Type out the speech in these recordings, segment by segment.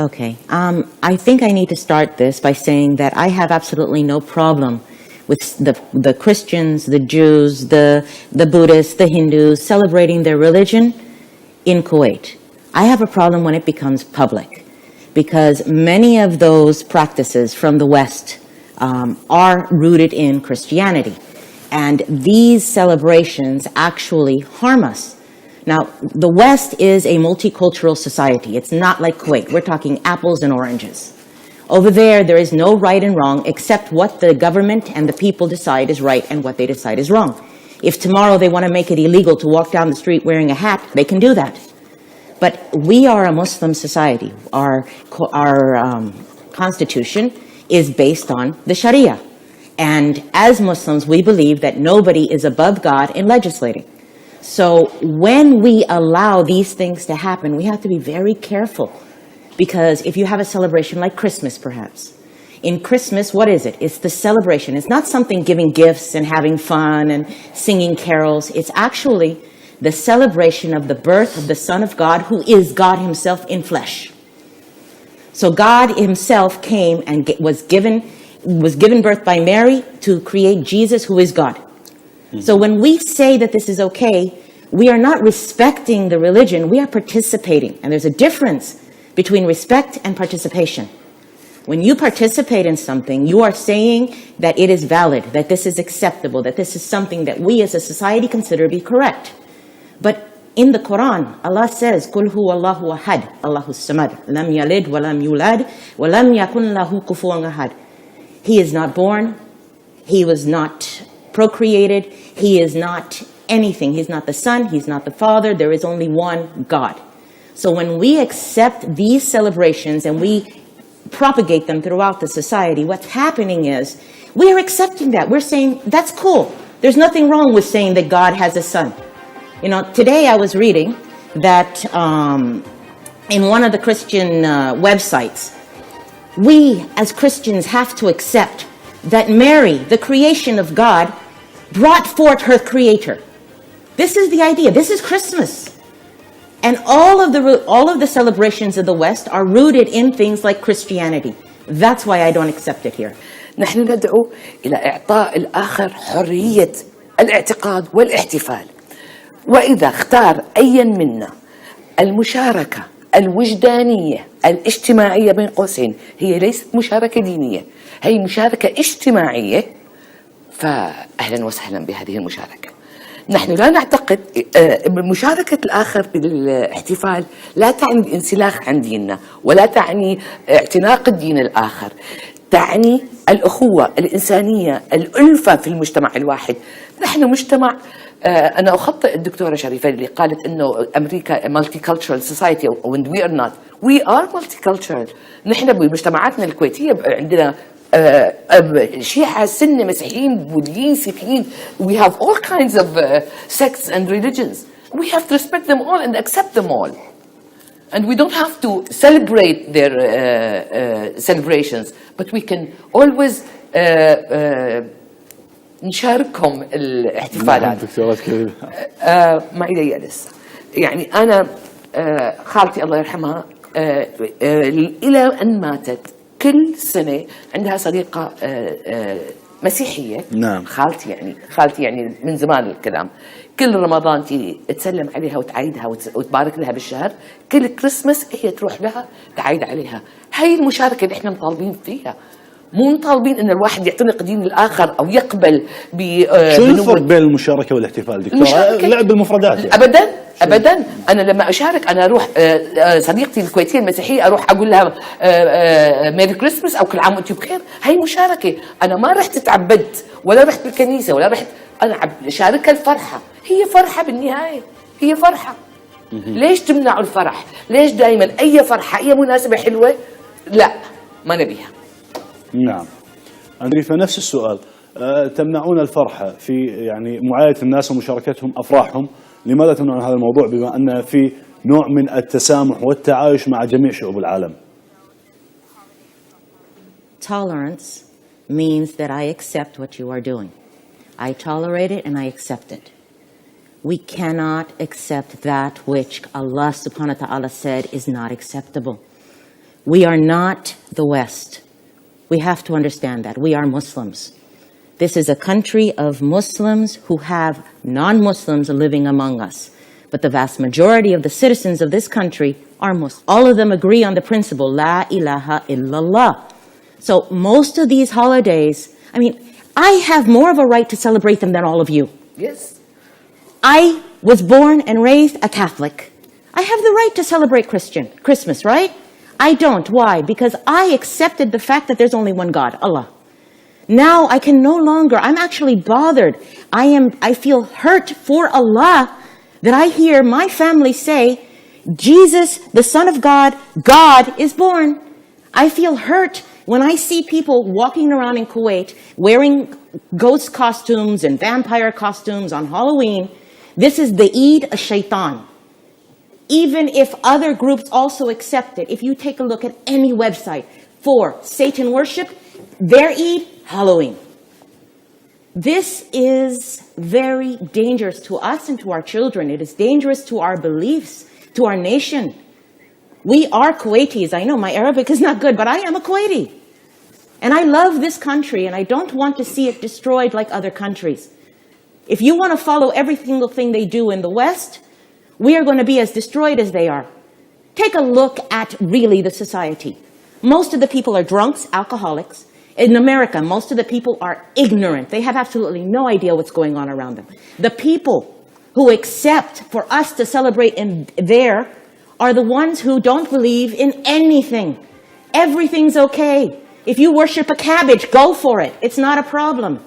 Okay. I think I need to start this by saying that I have absolutely no problem with the Christians, the Jews, the Buddhists, the Hindus celebrating their religion in Kuwait. I have a problem when it becomes public, because many of those practices from the West are rooted in Christianity. And these celebrations actually harm us. Now, the West is a multicultural society. It's not like Kuwait. We're talking apples and oranges. Over there is no right and wrong except what the government and the people decide is right and what they decide is wrong. If tomorrow they want to make it illegal to walk down the street wearing a hat, they can do that. But we are a Muslim society. Our constitution is based on the Sharia. And as Muslims, we believe that nobody is above God in legislating. So when we allow these things to happen, we have to be very careful. Because if you have a celebration like Christmas, perhaps, in Christmas, what is it? It's the celebration. It's not something giving gifts and having fun and singing carols. It's actually the celebration of the birth of the Son of God, who is God himself in flesh. So God himself came and was given birth by Mary to create Jesus, who is God. So when we say that this is okay, we are not respecting the religion, we are participating. And there's a difference between respect and participation. When you participate in something, you are saying that it is valid, that this is acceptable, that this is something that we as a society consider to be correct. But in the Quran, Allah says, قُلْ هُوَ اللَّهُ أَحَدٌ اللَّهُ الصَّمَدُ لَمْ يَلِدْ وَلَمْ يُولَدْ وَلَمْ يَكُنْ لَهُ كُفُوًا أَحَدٌ. He is not born, he was not procreated, he is not anything. He's not the Son, he's not the Father, there is only one God. So when we accept these celebrations and we propagate them throughout the society, what's happening is we are accepting that. We're saying, that's cool. There's nothing wrong with saying that God has a son. You know, today I was reading that in one of the Christian websites, we as Christians have to accept that Mary, the creation of God, brought forth her creator. This is the idea. This is Christmas. And all of the celebrations of the West are rooted in things like Christianity. That's why I don't accept it here. نحن ندعو إلى إعطاء الآخر حرية الاعتقاد والاحتفال. وإذا اختار أي منا المشاركة الوجدانية الاجتماعية بين قوسين، هي ليست مشاركة دينية، هي مشاركة اجتماعية، فأهلا وسهلا بهذه المشاركة. نحن لا نعتقد مشاركة الآخر بالاحتفال لا تعني الانسلاخ عن ديننا، ولا تعني اعتناق الدين الآخر، تعني الأخوة الإنسانية، الألفة في المجتمع الواحد. نحن مجتمع، أنا أخطئ الدكتورة شريفة اللي قالت إنه أمريكا multicultural society when we are not. We are multicultural. نحن بمجتمعاتنا الكويتية عندنا شيعة، سنة، مسيحيين، بوذيين، سيخيين. We have all kinds of sects and religions. We have to respect them all and accept them all. And we don't have to celebrate their celebrations, but we can always نشاركهم الاحتفالات. ما إلي لسه. يعني أنا خالتي الله يرحمها إلى أن ماتت كل سنة عندها صديقة مسيحية. نعم. خالتي يعني من زمان الكلام. كل رمضان تيجي تسلم عليها وتعيدها وتبارك لها بالشهر. كل كريسمس هي تروح لها تعيد عليها. هاي المشاركة اللي احنا مطالبين فيها. مو مطالبين ان الواحد يعتنق دين الاخر او يقبل شو الفرق بين المشاركة والاحتفال دكتورة؟ لعب المفردات يعني. ابدا انا لما اشارك انا اروح صديقتي الكويتيه المسيحيه اروح اقول لها ميري كريسمس او كل عام وانتم بخير. هاي مشاركه. انا ما رحت اتعبدت ولا رحت بالكنيسه ولا رحت، انا شاركها الفرحه. هي فرحه بالنهايه، هي فرحه. ليش تمنعوا الفرح؟ ليش دائما اي فرحه اي مناسبه حلوه لا ما نبيها؟ نعم. أندريفا نفس السؤال، تمنعون الفرحة في يعني معاية الناس ومشاركتهم أفراحهم، لماذا تمنعون هذا الموضوع بما أن في نوع من التسامح والتعايش مع جميع شعوب العالم؟ Tolerance means that I accept what you are doing. I tolerate it and I accept it. We cannot accept that which Allah subhanahu wa ta'ala said is not acceptable. We are not the West. We have to understand that. We are Muslims. This is a country of Muslims who have non-Muslims living among us. But the vast majority of the citizens of this country are Muslims. All of them agree on the principle, La ilaha illallah. So most of these holidays, I mean, I have more of a right to celebrate them than all of you. Yes. I was born and raised a Catholic. I have the right to celebrate Christmas, right? I don't. Why? Because I accepted the fact that there's only one God, Allah. Now I can no longer, I'm actually bothered. I feel hurt for Allah that I hear my family say, Jesus, the Son of God, God is born. I feel hurt when I see people walking around in Kuwait wearing ghost costumes and vampire costumes on Halloween. This is the Eid al-Shaitan. Even if other groups also accept it, if you take a look at any website for Satan worship, their Eid, Halloween. This is very dangerous to us and to our children. It is dangerous to our beliefs, to our nation. We are Kuwaitis. I know my Arabic is not good, but I am a Kuwaiti. And I love this country, and I don't want to see it destroyed like other countries. If you want to follow every single thing they do in the West, we are going to be as destroyed as they are. Take a look at really the society. Most of the people are drunks, alcoholics. In America, most of the people are ignorant. They have absolutely no idea what's going on around them. The people who accept for us to celebrate in there are the ones who don't believe in anything. Everything's okay. If you worship a cabbage, go for it. It's not a problem.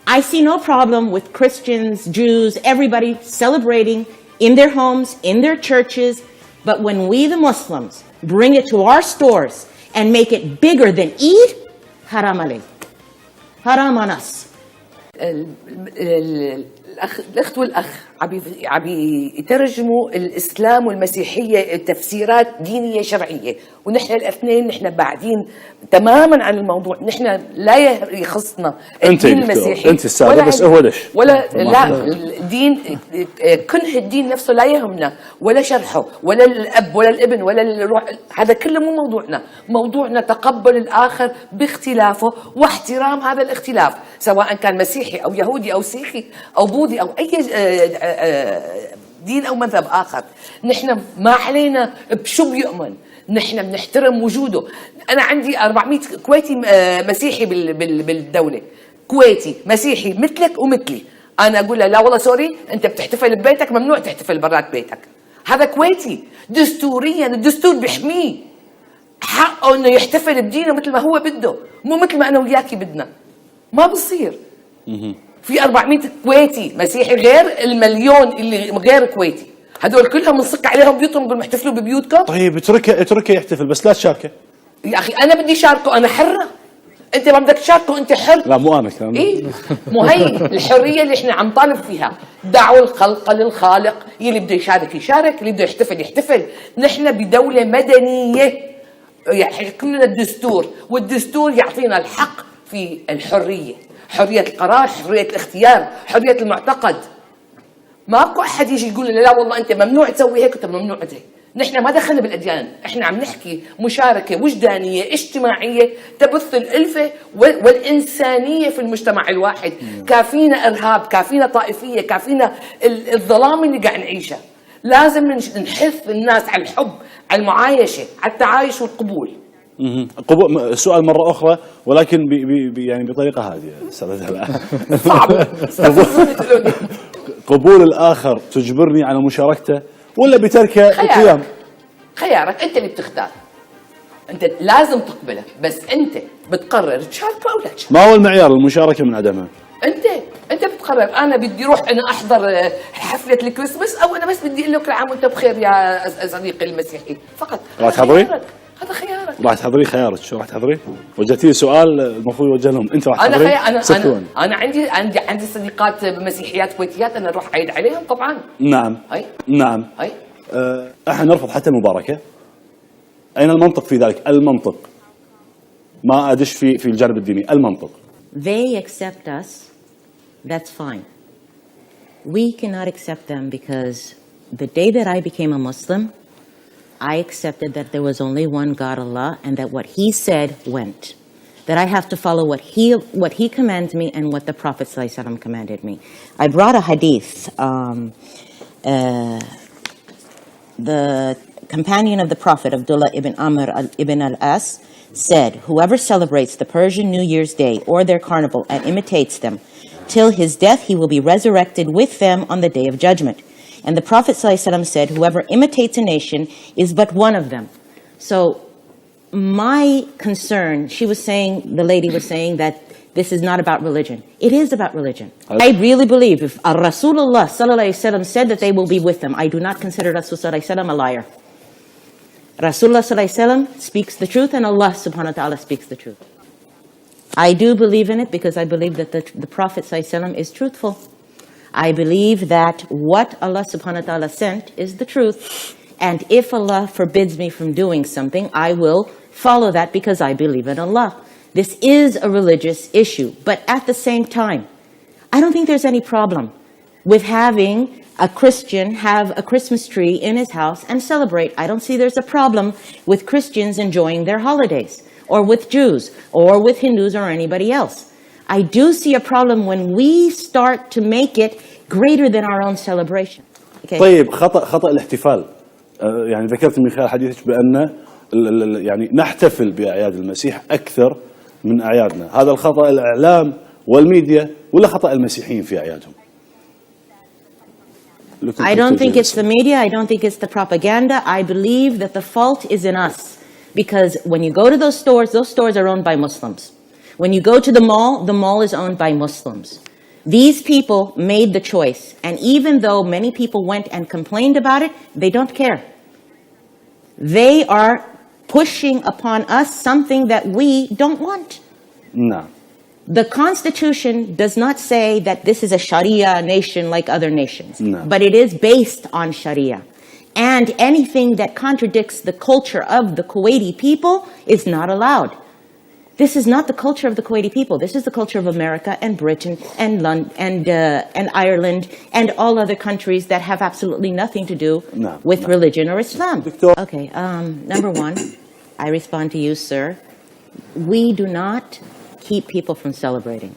I see no problem with Christians, Jews, everybody celebrating in their homes, in their churches. But when we, the Muslims, bring it to our stores and make it bigger than Eid, haram alayh. Haram on us. الأخت والأخ عم يترجموا الإسلام والمسيحية تفسيرات دينية شرعية، ونحن الاثنين نحن بعدين تماما عن الموضوع. نحن لا يخصنا الدين المسيحي. أنت السادة بس هو ليش؟ ولا لا الدين، كنه الدين نفسه لا يهمنا، ولا شرحه، ولا الأب ولا الابن ولا الروح. هذا كله مو موضوعنا. موضوعنا تقبل الآخر باختلافه واحترام هذا الاختلاف، سواء كان مسيحي أو يهودي أو سيخي أو بوذي أو أي دين أو مذهب آخر. نحن ما علينا بشو بيؤمن، نحن بنحترم وجوده. أنا عندي 400 كويتي مسيحي بالدولة، كويتي مسيحي مثلك ومثلي. أنا أقول له لا والله سوري، أنت بتحتفل ببيتك، ممنوع تحتفل برات بيتك. هذا كويتي دستوريا، الدستور بيحميه حقه إنه يحتفل بدينه مثل ما هو بده، مو مثل ما أنا وياكي بدنا. ما بصير. في 400 كويتي مسيحي غير المليون اللي غير كويتي، هذول كلهم بنصك عليهم بيوتهم نقول محتفلوا ببيوتكم. طيب اتركه يحتفل بس لا تشاركه. يا اخي انا بدي شاركه، انا حره. انت ما بدك تشاركه، انت حر. لا مو انا كلام. ايه مو هي الحريه اللي احنا عم طالب فيها. دعوا الخلق للخالق، يلي بده يشارك يشارك، اللي بده يحتفل يحتفل. نحن بدوله مدنيه يحكم لنا الدستور، والدستور يعطينا الحق في الحريه، حرية القرار، حرية الاختيار، حرية المعتقد. ماكو أحد يجي يقول لنا لا والله أنت ممنوع تسوي هيك وأنت ممنوع هيك. نحن ما دخلنا بالأديان، إحنا عم نحكي مشاركة وجدانية اجتماعية تبث الألفة والإنسانية في المجتمع الواحد. كافينا إرهاب، كافينا طائفية، كافينا الظلام اللي قاعد نعيشه. لازم نحث الناس على الحب، على المعايشة، على التعايش والقبول. سؤال مرة أخرى ولكن يعني بطريقة هادية أستاذ. صعب. قبول الآخر تجبرني على مشاركته ولا بتركه القيام؟ خيارك أنت اللي بتختار. أنت لازم تقبله، بس أنت بتقرر تشاركه أو لا تشاركه. ما هو المعيار المشاركة من عدمها؟ أنت بتقرر. أنا بدي أروح أنا أحضر حفلة الكريسمس، أو أنا بس بدي أقول لك كل عام وأنت بخير يا صديقي المسيحي فقط. راح تحضري؟ هذا خيارك. راح تحضري خيارك. شو راح تحضري؟ وجهتي سؤال المفروض يوجه لهم. انت راح تحضري؟ انا عندي صديقات مسيحيات كويتيات، انا اروح اعيد عليهم طبعا. نعم. هاي. نعم. هاي. احنا نرفض حتى المباركه. اين المنطق في ذلك؟ المنطق. ما ادش في الجانب الديني، المنطق. They accept us. That's fine. We cannot accept them because the day that I became a Muslim, I accepted that there was only one God, Allah, and that what He said went. That I have to follow what He commands me and what the Prophet ﷺ commanded me. I brought a hadith. The companion of the Prophet, Abdullah ibn Amr ibn al-As, said, whoever celebrates the Persian New Year's Day or their carnival and imitates them, till his death he will be resurrected with them on the Day of Judgment. And the Prophet ﷺ said, whoever imitates a nation is but one of them. So my concern, the lady was saying that this is not about religion. It is about religion. I really believe if Rasulullah ﷺ said that they will be with them, I do not consider Rasulullah ﷺ a liar. Rasulullah ﷺ speaks the truth and Allah subhanahu wa ta'ala speaks the truth. I do believe in it because I believe that the Prophet ﷺ is truthful. I believe that what Allah subhanahu wa ta'ala sent is the truth. And if Allah forbids me from doing something, I will follow that because I believe in Allah. This is a religious issue. But at the same time, I don't think there's any problem with having a Christian have a Christmas tree in his house and celebrate. I don't see there's a problem with Christians enjoying their holidays, or with Jews, or with Hindus, or anybody else. I do see a problem when we start to make it greater than our own celebration. Okay. طيب خطأ الاحتفال يعني ذكرت من خلال حديثك بأن يعني نحتفل بأعياد المسيح أكثر من أعيادنا. هذا الخطأ الإعلام والميديا ولا خطأ المسيحيين في أعيادهم؟ I don't think it's the media. I don't think it's the propaganda. I believe that the fault is in us. Because when you go to those stores are owned by Muslims. When you go to the mall is owned by Muslims. These people made the choice. And even though many people went and complained about it, they don't care. They are pushing upon us something that we don't want. No. The Constitution does not say that this is a Sharia nation like other nations. No. But it is based on Sharia. And anything that contradicts the culture of the Kuwaiti people is not allowed. This is not the culture of the Kuwaiti people. This is the culture of America and Britain and London and Ireland and all other countries that have absolutely nothing to do with religion or Islam. Okay, number one, I respond to you, sir. We do not keep people from celebrating.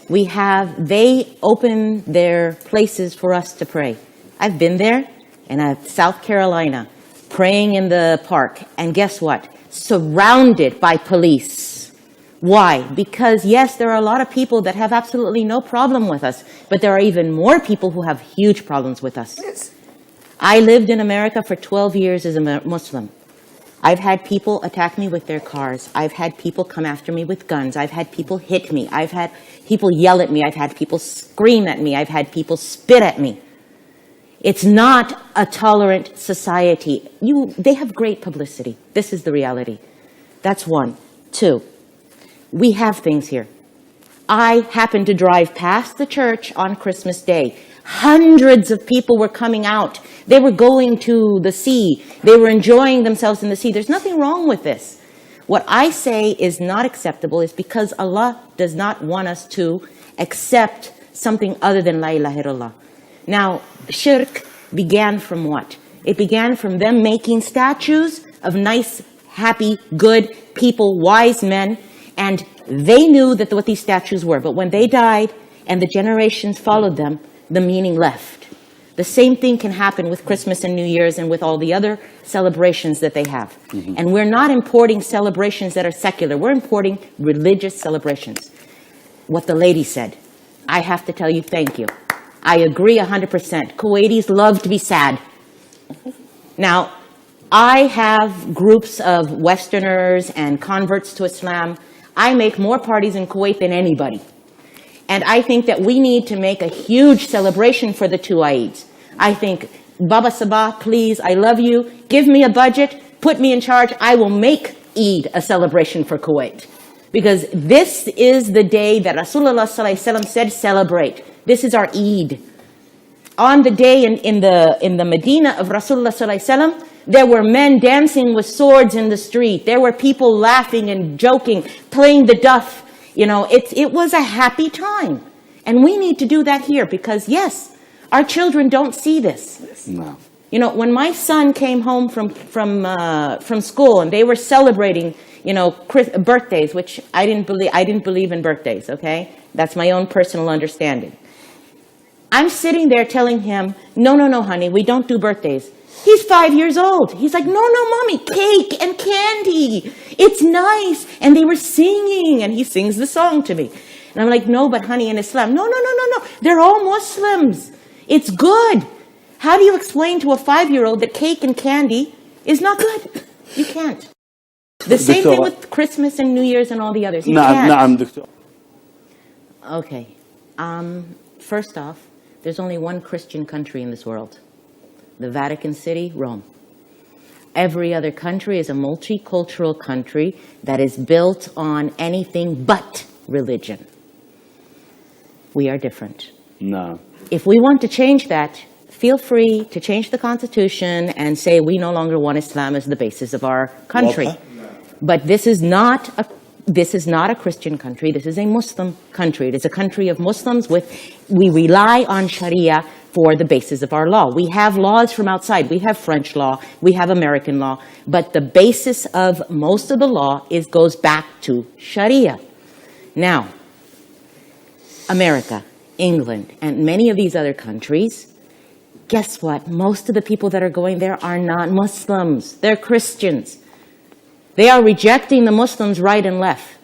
They open their places for us to pray. I've been there in South Carolina, praying in the park, and guess what? Surrounded by police. Why? Because yes, there are a lot of people that have absolutely no problem with us, but there are even more people who have huge problems with us. Yes. I lived in America for 12 years as a Muslim. I've had people attack me with their cars. I've had people come after me with guns. I've had people hit me. I've had people yell at me. I've had people scream at me. I've had people spit at me. It's not a tolerant society. They have great publicity. This is the reality. That's one. Two, we have things here. I happened to drive past the church on Christmas Day. Hundreds of people were coming out. They were going to the sea. They were enjoying themselves in the sea. There's nothing wrong with this. What I say is not acceptable is because Allah does not want us to accept something other than La ilaha illallah. Now, shirk began from what? It began from them making statues of nice, happy, good people, wise men, and they knew that what these statues were. But when they died and the generations followed them, the meaning left. The same thing can happen with Christmas and New Year's and with all the other celebrations that they have. Mm-hmm. And we're not importing celebrations that are secular. We're importing religious celebrations. What the lady said, I have to tell you thank you. I agree 100%. Kuwaitis love to be sad. Now, I have groups of Westerners and converts to Islam. I make more parties in Kuwait than anybody. And I think that we need to make a huge celebration for the two Eids. I think, Baba Sabah, please, I love you. Give me a budget. Put me in charge. I will make Eid a celebration for Kuwait. Because this is the day that Rasulullah ﷺ said, celebrate. This is our Eid. On the day in the Medina of Rasulullah ﷺ, there were men dancing with swords in the street. There were people laughing and joking, playing the duff. You know, it was a happy time. And we need to do that here because, yes, our children don't see this. No. You know, when my son came home from school and they were celebrating, you know, birthdays, which I didn't believe in birthdays, okay? That's my own personal understanding. I'm sitting there telling him, no, honey, we don't do birthdays. He's 5 years old. He's like, no, Mommy, cake and candy. It's nice. And they were singing, and he sings the song to me. And I'm like, no, but honey, in Islam, no. They're all Muslims. It's good. How do you explain to a 5-year-old that cake and candy is not good? You can't. The same thing with Christmas and New Year's and all the others. You can't. نعم دكتور. Okay. First off, there's only one Christian country in this world. The Vatican City, Rome. Every other country is a multicultural country that is built on anything but religion. We are different. نعم. If we want to change that, feel free to change the constitution and say we no longer want Islam as the basis of our country. But this is not a Christian country. This is a Muslim country. It is a country of Muslims we rely on Sharia for the basis of our law. We have laws from outside. We have French law. We have American law. But the basis of most of the law goes back to Sharia. Now, America, England, and many of these other countries, guess what? Most of the people that are going there are not Muslims. They're Christians. They are rejecting the Muslims right and left.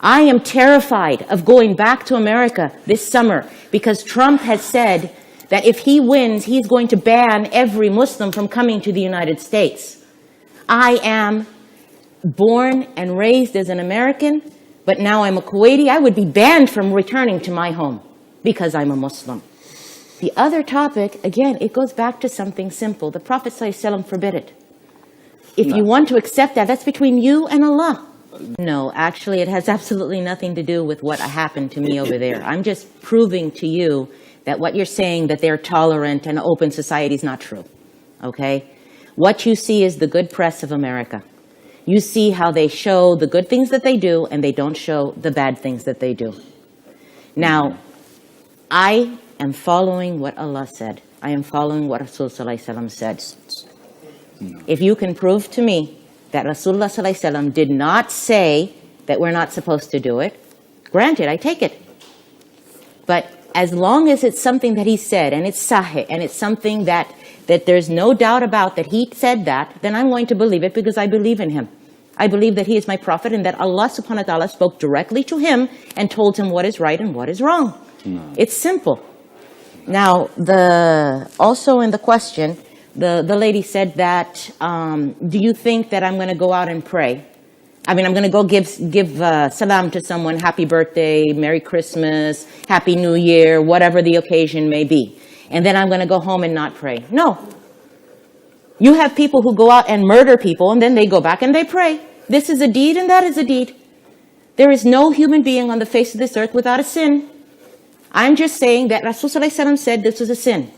I am terrified of going back to America this summer because Trump has said that if he wins, he's going to ban every Muslim from coming to the United States. I am born and raised as an American, but now I'm a Kuwaiti. I would be banned from returning to my home because I'm a Muslim. The other topic, again, it goes back to something simple. The Prophet ﷺ forbid it. If you want to accept that, that's between you and Allah. No, actually, it has absolutely nothing to do with what happened to me over there. I'm just proving to you that what you're saying, that they're tolerant and open society, is not true. Okay? What you see is the good press of America. You see how they show the good things that they do, and they don't show the bad things that they do. Now, I am following what Allah said. I am following what Rasulullah ﷺ said. If you can prove to me that Rasulullah ﷺ did not say that we're not supposed to do it, granted, I take it. But as long as it's something that he said, and it's sahih, and it's something that there's no doubt about that he said that, then I'm going to believe it because I believe in him. I believe that he is my prophet and that Allah subhanahu wa ta'ala spoke directly to him and told him what is right and what is wrong. No. It's simple. Now, also in the question, the lady said that, do you think that I'm going to go out and pray? I mean, I'm going to go give salam to someone, happy birthday, Merry Christmas, Happy New Year, whatever the occasion may be. And then I'm going to go home and not pray. No. You have people who go out and murder people, and then they go back and they pray. This is a deed and that is a deed. There is no human being on the face of this earth without a sin. I'm just saying that Rasulullah said this was a sin.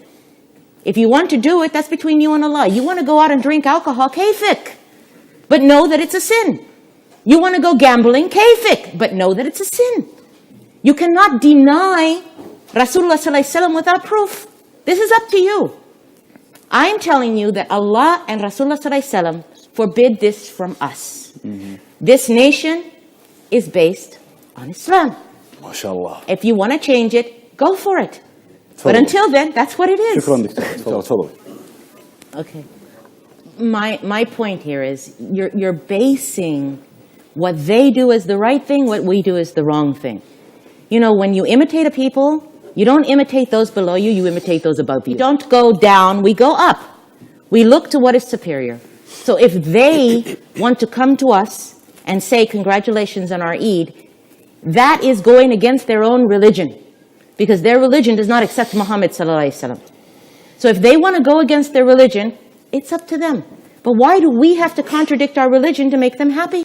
If you want to do it, that's between you and Allah. You want to go out and drink alcohol, kayfik, but know that it's a sin. You want to go gambling, kayfik, but know that it's a sin. You cannot deny Rasulullah without proof. This is up to you. I'm telling you that Allah and Rasulullah forbid this from us. Mm-hmm. This nation is based on Islam. MashaAllah. If you want to change it, go for it. But until then, that's what it is. Okay. My point here is you're basing what they do as the right thing, what we do as the wrong thing. You know, when you imitate a people, you don't imitate those below you, you imitate those above you. We don't go down, we go up. We look to what is superior. So if they want to come to us and say congratulations on our Eid, that is going against their own religion, because their religion does not accept Muhammad sallallahu alaihi wasallam. So if they want to go against their religion, it's up to them. But why do we have to contradict our religion to make them happy?